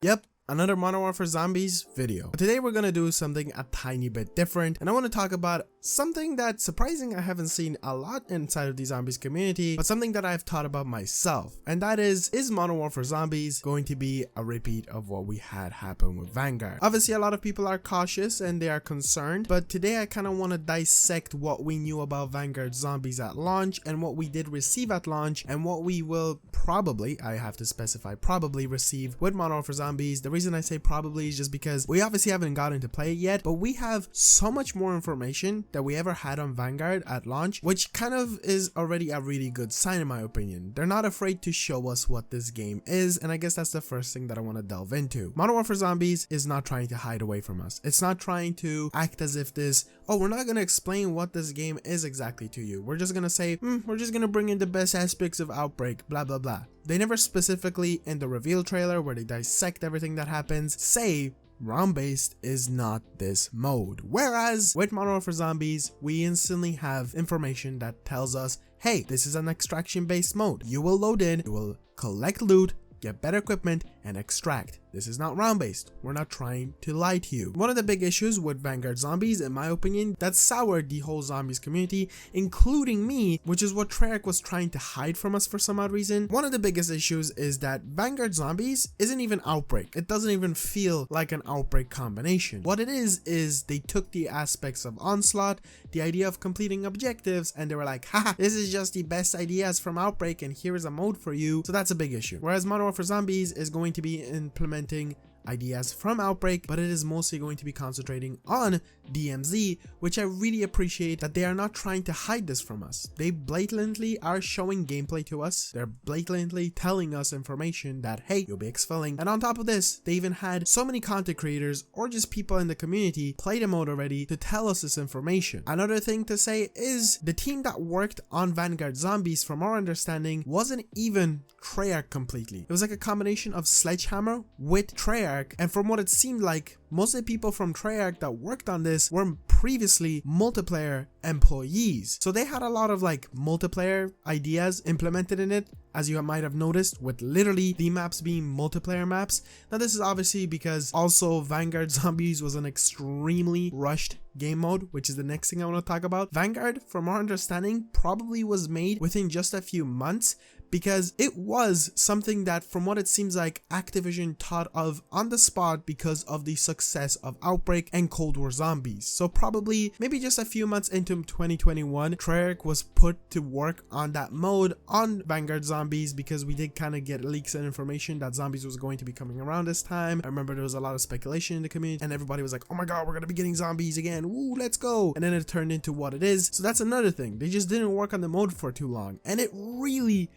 Yep, another Modern Warfare Zombies video. But today we're gonna do something a tiny bit different, and I want to talk about something that's surprising I haven't seen a lot inside of the Zombies community, but something that I've thought about myself, and that is Modern Warfare Zombies going to be a repeat of what we had happen with Vanguard? Obviously, a lot of people are cautious and they are concerned, but today I kind of want to dissect what we knew about Vanguard Zombies at launch, and what we did receive at launch, and what we will probably, I have to specify, probably receive with Modern Warfare Zombies. The reason I say probably is just because we obviously haven't gotten to play it yet, but we have so much more information that we ever had on Vanguard at launch, which kind of is already a really good sign in my opinion. They're not afraid to show us what this game is, and I guess that's the first thing that I want to delve into. Modern Warfare Zombies is not trying to hide away from us. It's not trying to act as if this, oh, we're not going to explain what this game is exactly to you. We're just going to say, we're just going to bring in the best aspects of Outbreak, blah, blah, blah. They never specifically, in the reveal trailer where they dissect everything that happens, say round-based is not this mode. Whereas with Modern Warfare Zombies, we instantly have information that tells us, hey, this is an extraction-based mode. You will load in, you will collect loot, get better equipment, and extract. This is not round-based. We're not trying to lie to you. One of the big issues with Vanguard Zombies, in my opinion, that soured the whole Zombies community, including me, which is what Treyarch was trying to hide from us for some odd reason. One of the biggest issues is that Vanguard Zombies isn't even Outbreak. It doesn't even feel like an Outbreak combination. What it is they took the aspects of Onslaught, the idea of completing objectives, and they were like, haha, this is just the best ideas from Outbreak, and here is a mode for you. So that's a big issue. Whereas Modern Warfare Zombies is going to be implementing ideas from Outbreak, but it is mostly going to be concentrating on DMZ, which I really appreciate that they are not trying to hide this from us. They blatantly are showing gameplay to us. They're blatantly telling us information that, hey, you'll be exfilling. And on top of this, they even had so many content creators or just people in the community play the mode already to tell us this information. Another thing to say is the team that worked on Vanguard Zombies, from our understanding, wasn't even Treyarch completely. It was like a combination of Sledgehammer with Treyarch, and from what it seemed like, most of the people from Treyarch that worked on this were previously multiplayer employees. So they had a lot of like multiplayer ideas implemented in it, as you might have noticed, with literally the maps being multiplayer maps. Now this is obviously because also Vanguard Zombies was an extremely rushed game mode, which is the next thing I want to talk about. Vanguard, from our understanding, probably was made within just a few months, because it was something that, from what it seems like, Activision thought of on the spot because of the success of Outbreak and Cold War Zombies. So probably maybe just a few months into 2021, Treyarch was put to work on that mode on Vanguard Zombies, because we did kind of get leaks and information that Zombies was going to be coming around this time. I remember there was a lot of speculation in the community and everybody was like, oh my god, we're gonna be getting Zombies again, ooh, let's go. And then it turned into what it is. So that's another thing. They just didn't work on the mode for too long, and it really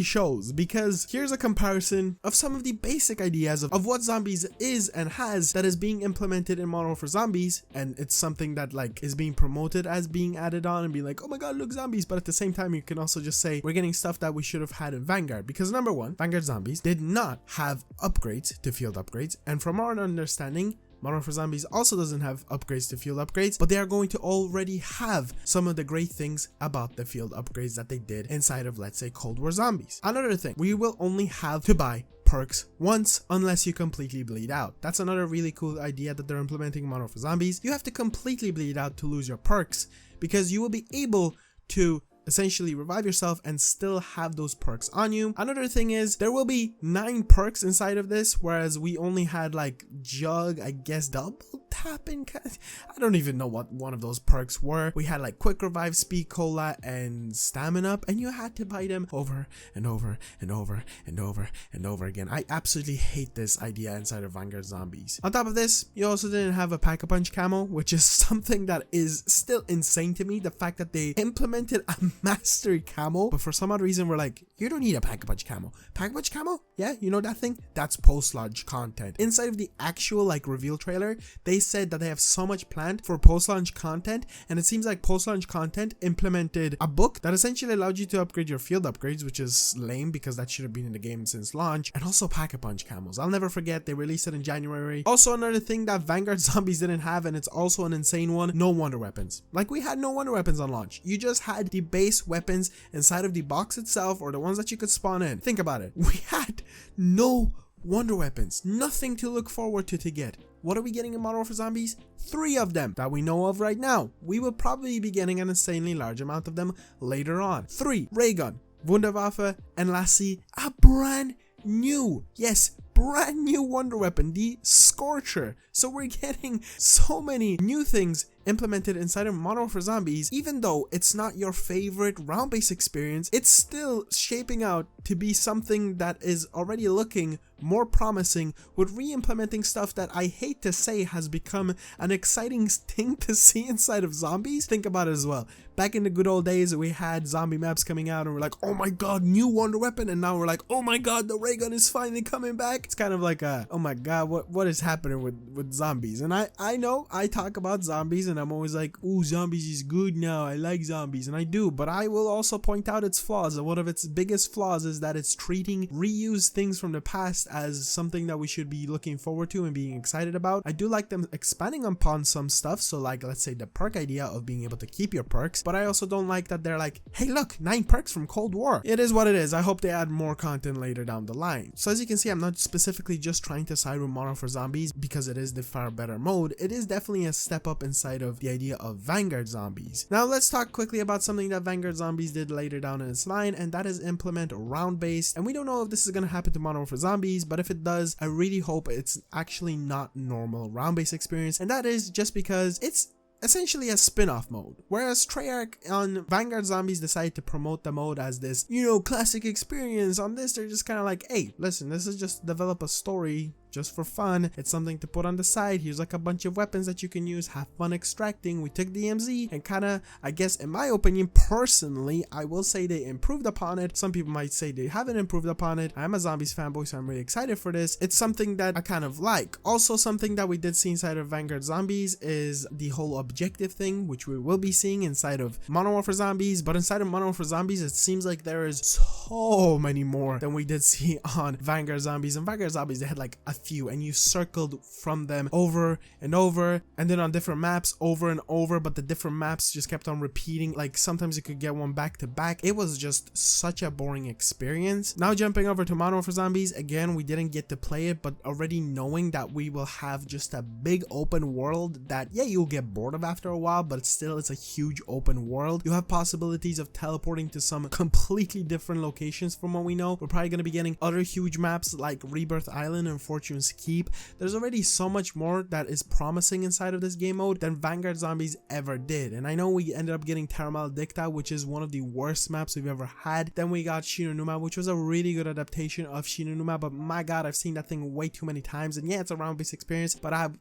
shows, because here's a comparison of some of the basic ideas of what Zombies is and has that is being implemented in Modern Warfare Zombies, and it's something that like is being promoted as being added on and be like, oh my god, look, Zombies. But at the same time, you can also just say we're getting stuff that we should have had in Vanguard, because number one, Vanguard Zombies did not have upgrades to field upgrades, and from our understanding, Modern Warfare Zombies also doesn't have upgrades to field upgrades, but they are going to already have some of the great things about the field upgrades that they did inside of, let's say, Cold War Zombies. Another thing, we will only have to buy perks once unless you completely bleed out. That's another really cool idea that they're implementing in Modern Warfare Zombies. You have to completely bleed out to lose your perks, because you will be able to essentially revive yourself and still have those perks on you. Another thing is there will be 9 perks inside of this, whereas we only had like Jug, I guess, double tapping. I don't even know what one of those perks were. We had like quick revive, speed cola, and stamina up, and you had to buy them over and over and over and over and over again. I absolutely hate this idea inside of Vanguard Zombies. On top of this, you also didn't have a pack-a-punch camo, which is something that is still insane to me. The fact that they implemented a mastery camo, but for some odd reason we're like, you don't need a pack-a-punch camo. Pack-a-punch camo? Yeah, you know that thing? That's post-launch content. Inside of the actual like reveal trailer, they said that they have so much planned for post-launch content, and it seems like post-launch content implemented a book that essentially allowed you to upgrade your field upgrades, which is lame because that should have been in the game since launch, and also pack-a-punch camos. I'll never forget, they released it in January. Also, another thing that Vanguard Zombies didn't have, and it's also an insane one, no wonder weapons. Like, we had no wonder weapons on launch. You just had the base weapons inside of the box itself, or the ones that you could spawn in. Think about it. We had no wonder weapons, nothing to look forward to get. What are we getting in Modern Warfare Zombies? 3 of them that we know of right now. We will probably be getting an insanely large amount of them later on. 3 ray gun, Wunderwaffe, and lastly, a brand new, yes, brand new wonder weapon, the Scorcher. So we're getting so many new things implemented inside of Modern Warfare Zombies. Even though it's not your favorite round-based experience, it's still shaping out to be something that is already looking more promising, with re-implementing stuff that I hate to say has become an exciting thing to see inside of zombies. Think about it as well. Back in the good old days, we had zombie maps coming out and we're like, oh my god, new wonder weapon, and now we're like, oh my god, the ray gun is finally coming back. It's kind of like a, oh my god, what is happening with zombies? And I know I talk about zombies and I'm always like, ooh, zombies is good now, I like zombies, and I do, but I will also point out its flaws. And one of its biggest flaws is that it's treating reused things from the past as something that we should be looking forward to and being excited about. I do like them expanding upon some stuff, so like, let's say the perk idea of being able to keep your perks, but I also don't like that they're like, hey look, 9 perks from Cold War. It is what it is. I hope they add more content later down the line. So as you can see, I'm not specifically just trying to side with Modern Warfare Zombies because it is the far better mode. It is definitely a step up inside of the idea of Vanguard Zombies. Now let's talk quickly about something that Vanguard Zombies did later down in its line, and that is implement round based. And we don't know if this is going to happen to Modern Warfare Zombies, but if it does, I really hope it's actually not normal round based experience, and that is just because it's essentially a spin-off mode. Whereas Treyarch on Vanguard Zombies decided to promote the mode as this, you know, classic experience. On this, they're just kind of like, hey, listen, this is just develop a story just for fun. It's something to put on the side. Here's like a bunch of weapons that you can use, have fun extracting. We took DMZ and kind of, I guess in my opinion, personally, I will say they improved upon it. Some people might say they haven't improved upon it. I'm a Zombies fanboy, so I'm really excited for this. It's something that I kind of like. Also, something that we did see inside of Vanguard Zombies is the whole objective thing, which we will be seeing inside of Modern Warfare Zombies. But inside of Modern Warfare Zombies, it seems like there is so many more than we did see on Vanguard Zombies. And Vanguard Zombies, they had like a few, and you circled from them over and over, and then on different maps over and over, but the different maps just kept on repeating. Like sometimes you could get one back to back. It was just such a boring experience. Now jumping over to Modern Warfare Zombies, again, we didn't get to play it, but already knowing that we will have just a big open world that, yeah, you'll get bored of after a while, but still it's a huge open world. You have possibilities of teleporting to some completely different locations from what we know. We're probably going to be getting other huge maps like Rebirth Island and Fortune's Keep. There's already so much more that is promising inside of this game mode than Vanguard Zombies ever did. And I know we ended up getting Terra Maledicta, which is one of the worst maps we've ever had. Then we got Shinonuma, which was a really good adaptation of Shinonuma, but my god, I've seen that thing way too many times. And yeah, it's a round-based experience, but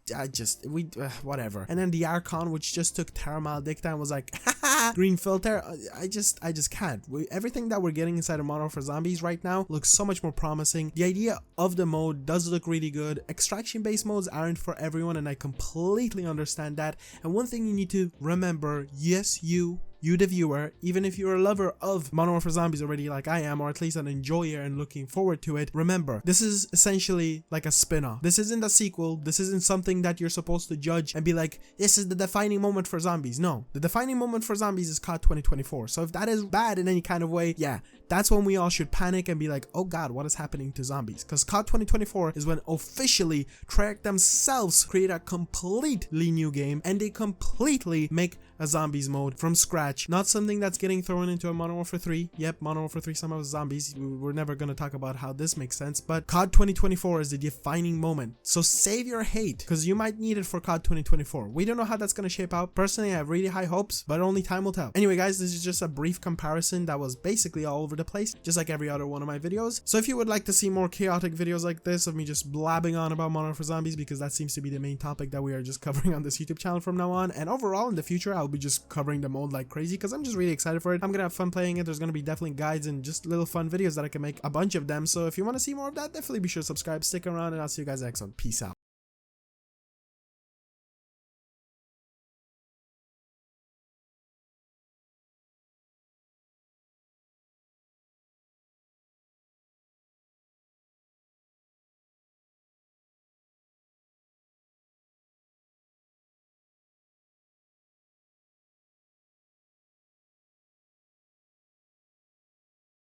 whatever. And then the Archon, which just took Terra Maledicta and was like, haha, green filter. I just can't. Everything that we're getting inside of Modern Warfare Zombies right now looks so much more promising. The idea of the mode does look really good. Extraction based modes aren't for everyone, and I completely understand that. And one thing you need to remember, yes, you the viewer, even if you're a lover of Modern Warfare Zombies already like I am, or at least an enjoyer and looking forward to it, remember, this is essentially like a spin-off. This isn't a sequel. This isn't something that you're supposed to judge and be like, this is the defining moment for zombies. No, the defining moment for zombies is COD 2024. So if that is bad in any kind of way, yeah, that's when we all should panic and be like, oh god, what is happening to zombies? Because COD 2024 is when officially Treyarch themselves create a completely new game, and they completely make a zombies mode from scratch. Not something that's getting thrown into a Modern Warfare 3. Yep, Modern Warfare 3 somehow zombies. We're never going to talk about how this makes sense, but COD 2024 is the defining moment. So save your hate, because you might need it for COD 2024. We don't know how that's going to shape out. Personally, I have really high hopes, but only time will tell. Anyway guys, this is just a brief comparison that was basically all over the place, just like every other one of my videos. So if you would like to see more chaotic videos like this of me just blabbing on about Modern Warfare Zombies, because that seems to be the main topic that we are just covering on this YouTube channel from now on, and overall in the future I'll be just covering the mode like crazy because I'm just really excited for it. I'm gonna have fun playing it. There's gonna be definitely guides and just little fun videos that I can make, a bunch of them. So if you want to see more of that, definitely be sure to subscribe, stick around, and I'll see you guys next one. Peace out.